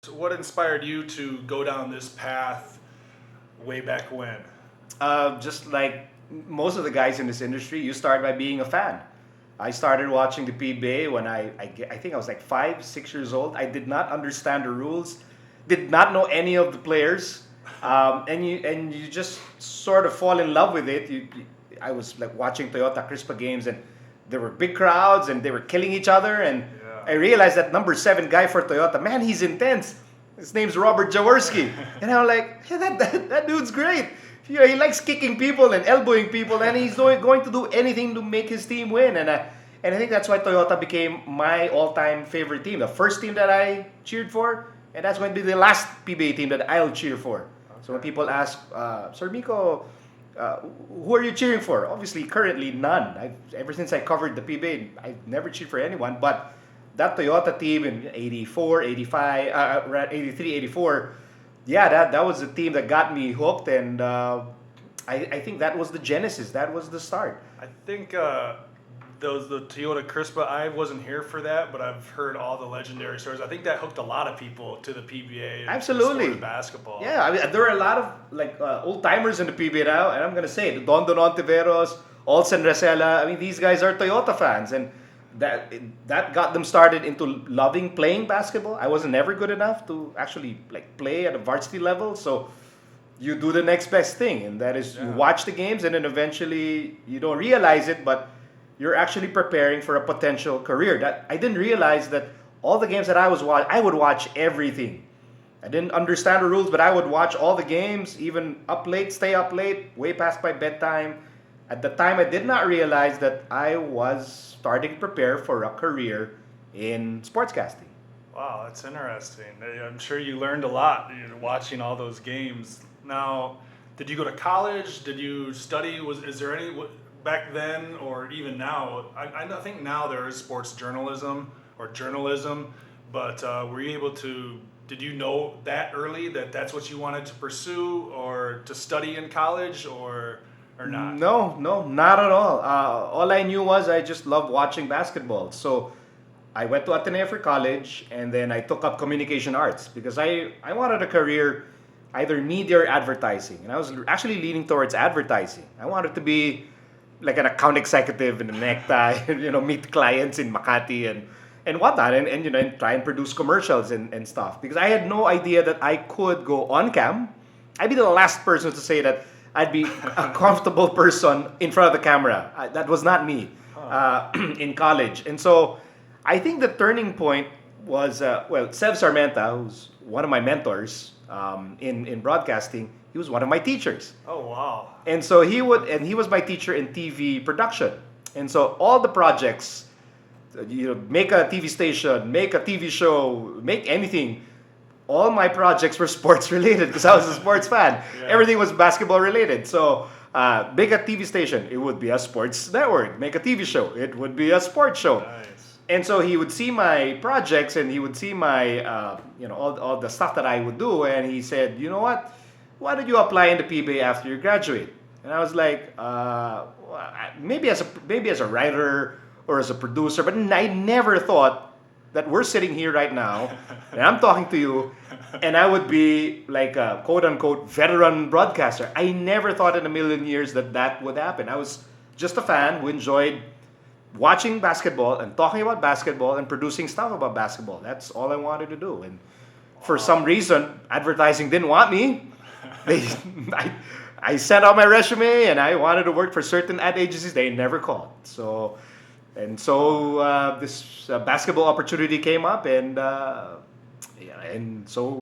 So what inspired you to go down this path way back when? Just like most of the guys in this industry, you start by being a fan. I started watching the PBA when I think I was like 5, 6 years old. I did not understand the rules, did not know any of the players, and you just sort of fall in love with it. I was like watching Toyota Crispa games, and there were big crowds, and they were killing each other, and I Yeah. realized that number 7 guy for Toyota, man, he's intense. His name's Robert Jaworski, and I'm like, hey, that dude's great. He likes kicking people and elbowing people, and he's going to do anything to make his team win. And I think that's why Toyota became my all-time favorite team, the first team that I cheered for, and that's going to be the last PBA team that I'll cheer for. So when Okay. people ask, Sir Miko, who are you cheering for? Obviously, currently none. Ever since I covered the PBA, I've never cheered for anyone. But that Toyota team in 84, 85, 83, 84, yeah, that was the team that got me hooked. And I think that was the genesis. That was the start. I think those the Toyota Crispa. I wasn't here for that, but I've heard all the legendary stories. I think that hooked a lot of people to the PBA and to the sport Absolutely. of basketball. Yeah, I mean, there are a lot of like old timers in the PBA now, and I'm gonna say the Don Ontiveros, Olsen Resela. I mean, these guys are Toyota fans, and that that got them started into loving playing basketball. I wasn't never good enough to actually like play at a varsity level, so you do the next best thing, and that is you Yeah. watch the games, and then eventually you don't realize it, but you're actually preparing for a potential career. That I didn't realize that all the games that I would watch everything. I didn't understand the rules, but I would watch all the games, even up late, stay up late, way past my bedtime. At the time, I did not realize that I was starting to prepare for a career in sportscasting. Wow, that's interesting. I'm sure you learned a lot watching all those games. Now, did you go to college? Did you study? Is there any back then or even now? I think now there is sports journalism or journalism, but were you able to? Did you know that early that that's what you wanted to pursue or to study in college or not? No, no, not at all. All I knew was I just loved watching basketball. So I went to Ateneo for college, and then I took up communication arts because I wanted a career either media or advertising. And I was actually leaning towards advertising. I wanted to be like an account executive in a necktie, meet clients in Makati and whatnot, and try and produce commercials and stuff. Because I had no idea that I could go on cam. I'd be the last person to say that I'd be a comfortable person in front of the camera. That was not me Huh. in college. And so I think the turning point was, Sev Sarmenta, who's one of my mentors in broadcasting, he was one of my teachers. Oh wow. And he was my teacher in TV production. And so all the projects, make a TV station, make a TV show, make anything. All my projects were sports related because I was a sports fan. Yeah. Everything was basketball related. So make a TV station, it would be a sports network. Make a TV show, it would be a sports show. Nice. And so he would see my projects, and he would see my, all the stuff that I would do. And he said, you know what? Why don't you apply in the PBA after you graduate? And I was like, maybe as a writer or as a producer, but I never thought that we're sitting here right now, and I'm talking to you, and I would be like a quote unquote veteran broadcaster. I never thought in a million years that that would happen. I was just a fan who enjoyed watching basketball and talking about basketball and producing stuff about basketball. That's all I wanted to do. And for some reason, advertising didn't want me. They, I, I sent out my resume and I wanted to work for certain ad agencies. They never called. So this basketball opportunity came up, and yeah, and so